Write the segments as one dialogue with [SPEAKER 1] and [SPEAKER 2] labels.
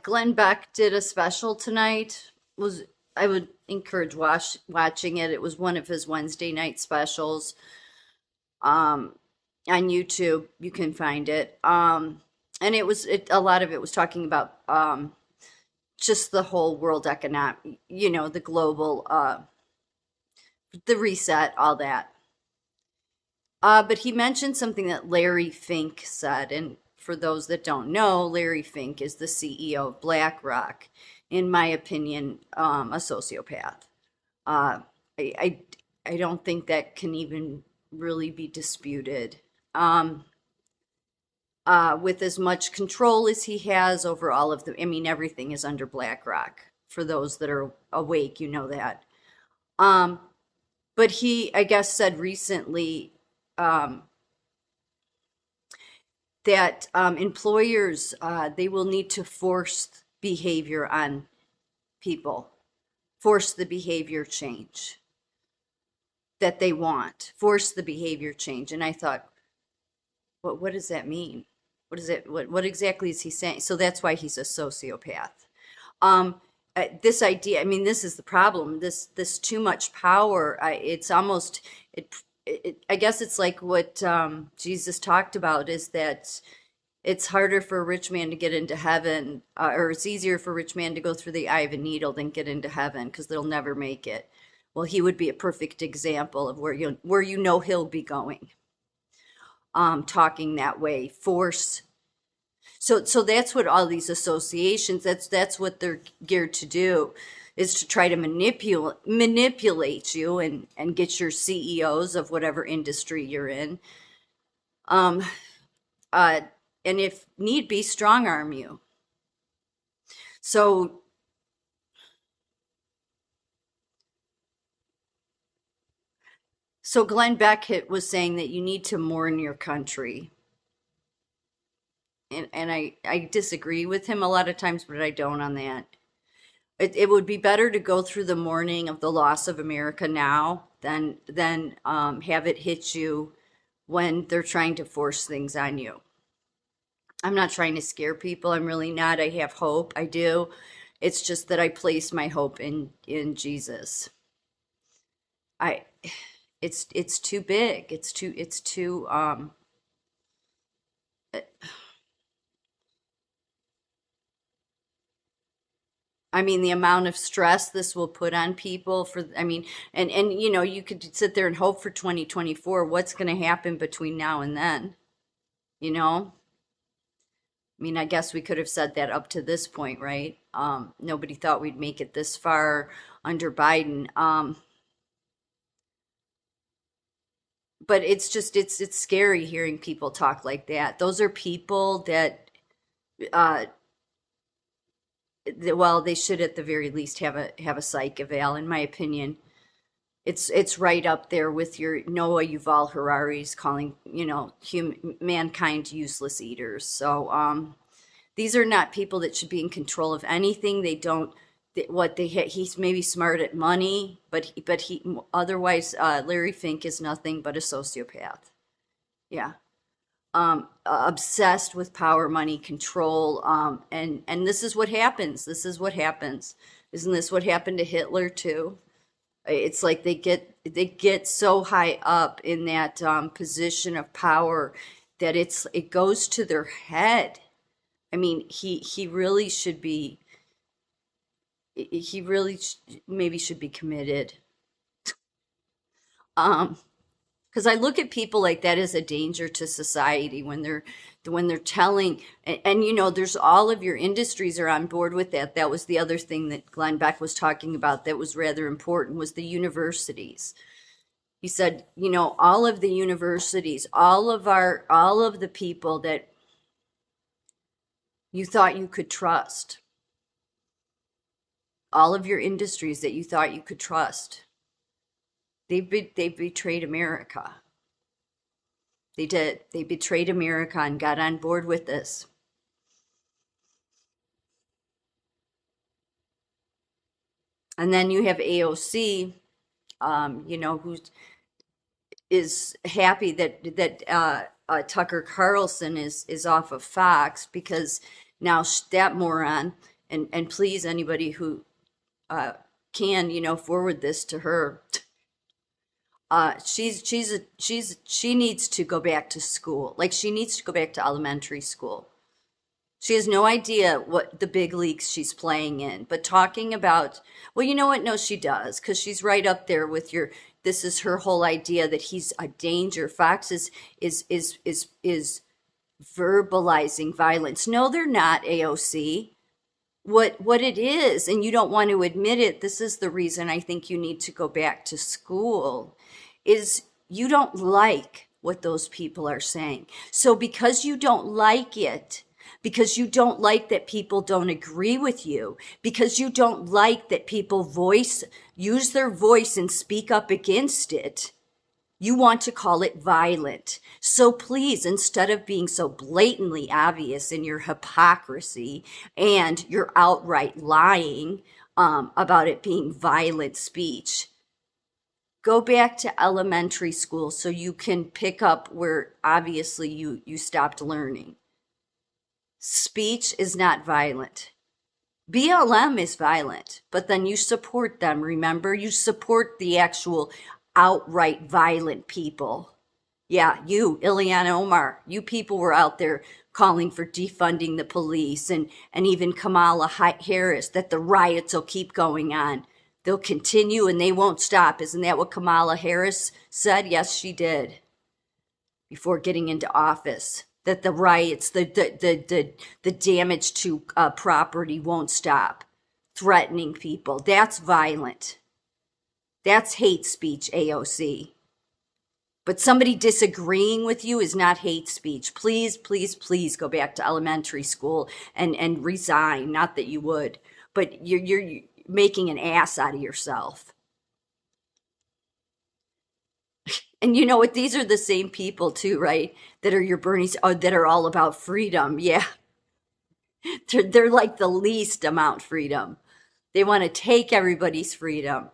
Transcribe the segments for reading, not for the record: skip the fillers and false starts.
[SPEAKER 1] Glenn Beck did a special tonight. Was I would encourage watching it. It was one of his Wednesday night specials. Um, on YouTube, you can find it. And a lot of it was talking about just the whole world economic, the global, the reset, all that. But he mentioned something that Larry Fink said, and for those that don't know, Larry Fink is the CEO of BlackRock. In my opinion, a sociopath. Uh, I, I I don't think that can even really be disputed. Um, with as much control as he has over all of I mean, everything is under BlackRock. For those that are awake, you know that. Um, but he, I guess, said recently um, that employers they will need to force behavior on people, force the behavior change that they want, force the behavior change. And I thought, what does that mean? What is it? What exactly is he saying? So that's why he's a sociopath. Um, this idea, I mean, this is the problem. This too much power. It's almost I guess it's like what Jesus talked about is that it's harder for a rich man to get into heaven, or it's easier for a rich man to go through the eye of a needle than get into heaven because they'll never make it. Well, he would be a perfect example of where he'll be going, talking that way, force. So that's what all these associations. That's what they're geared to do, is to try to manipulate you and get your CEOs of whatever industry you're in. Um, uh, and if need be, strong arm you. So so Glenn Beck was saying that you need to mourn your country. And I disagree with him a lot of times, but I don't on that. It would be better to go through the mourning of the loss of America now than have it hit you when they're trying to force things on you. I'm not trying to scare people. I'm really not. I have hope. I do. It's just that I place my hope in Jesus. I it's too big. It's too I mean, the amount of stress this will put on people I mean, and you could sit there and hope for 2024. What's going to happen between now and then? You know? I mean, I guess we could have said that up to this point, right? Nobody thought we'd make it this far under Biden. But it's scary hearing people talk like that. Those are people that uh well, they should at the very least have a psych eval, in my opinion. It's right up there with your Noah Yuval Harari's calling, mankind useless eaters. So these are not people that should be in control of anything. They don't he's maybe smart at money, but he otherwise Larry Fink is nothing but a sociopath. Yeah. Obsessed with power, money, control, and this is what happens. This is what happens. Isn't this what happened to Hitler too? It's like they get so high up in that position of power that it goes to their head. I mean, he really maybe should be committed. Um, because I look at people like that as a danger to society when they're telling and there's all of your industries are on board with that. That was the other thing that Glenn Beck was talking about that was rather important was the universities. He said, all of the universities, all of the people that you thought you could trust, all of your industries that you thought you could trust, they've betrayed America. They did. They betrayed America and got on board with this. And then you have AOC, who is happy that Tucker Carlson is off of Fox because Now that moron, and please anybody who uh, can, forward this to her. She needs to go back to school. Like she needs to go back to elementary school. She has no idea what the big leagues she's playing in. But talking about, well, you know what? No, she does, because she's right up there with your. This is her whole idea that he's a danger. Fox is verbalizing violence. No, they're not, AOC. What it is, and you don't want to admit it, this is the reason I think you need to go back to school, is you don't like what those people are saying. So because you don't like it, because you don't like that people don't agree with you, because you don't like that people use their voice and speak up against it, you want to call it violent. So please, instead of being so blatantly obvious in your hypocrisy and your outright lying about it being violent speech, go back to elementary school so you can pick up where obviously you stopped learning. Speech is not violent. BLM is violent, but then you support them, remember? You support the actual outright violent people. Yeah, you, Ileana Omar, you people were out there calling for defunding the police, and even Kamala Harris, that the riots will keep going on. They'll continue and they won't stop. Isn't that what Kamala Harris said? Yes, she did. Before getting into office, that the riots, the damage to property won't stop. Threatening people. That's violent. That's hate speech, AOC. But somebody disagreeing with you is not hate speech. Please, please, please go back to elementary school and resign. Not that you would, but you're making an ass out of yourself. And you know what? These are the same people too, right? That are your Bernies, that are all about freedom. Yeah, they're like the least amount freedom. They want to take everybody's freedom.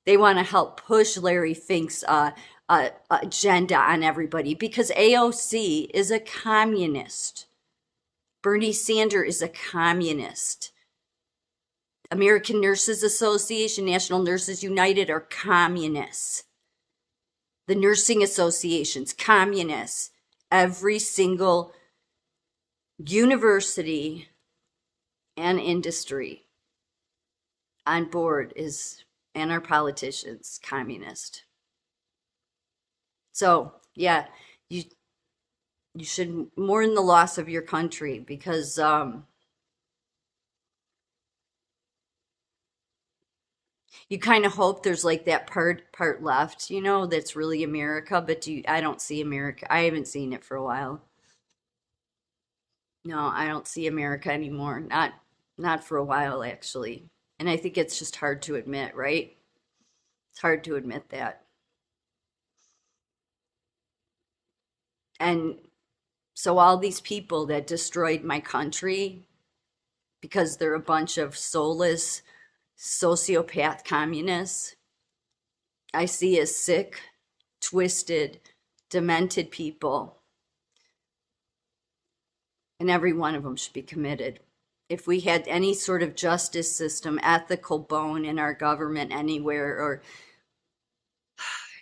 [SPEAKER 1] They want to help push Larry Fink's agenda on everybody because AOC is a communist. Bernie Sanders is a communist. American Nurses Association, National Nurses United are communists. The nursing associations, communists. Every single university and industry on board and our politicians, communist. So yeah, you should mourn the loss of your country because you kind of hope there's like that part left, that's really America. But I don't see America. I haven't seen it for a while. No, I don't see America anymore. Not for a while actually. And I think it's just hard to admit, right? It's hard to admit that. And so all these people that destroyed my country because they're a bunch of soulless sociopath communists, I see as sick, twisted, demented people. And every one of them should be committed. If we had any sort of justice system, ethical bone in our government anywhere, or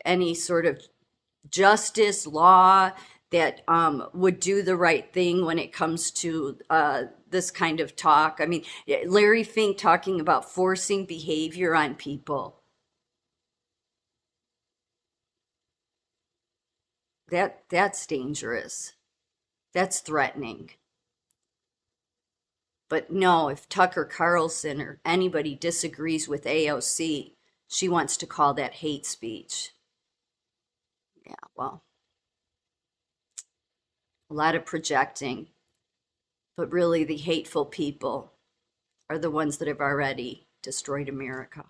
[SPEAKER 1] any sort of justice law that would do the right thing when it comes to this kind of talk. I mean, Larry Fink talking about forcing behavior on people. That's dangerous. That's threatening. But no, if Tucker Carlson or anybody disagrees with AOC, she wants to call that hate speech. Yeah, well, a lot of projecting, but really the hateful people are the ones that have already destroyed America.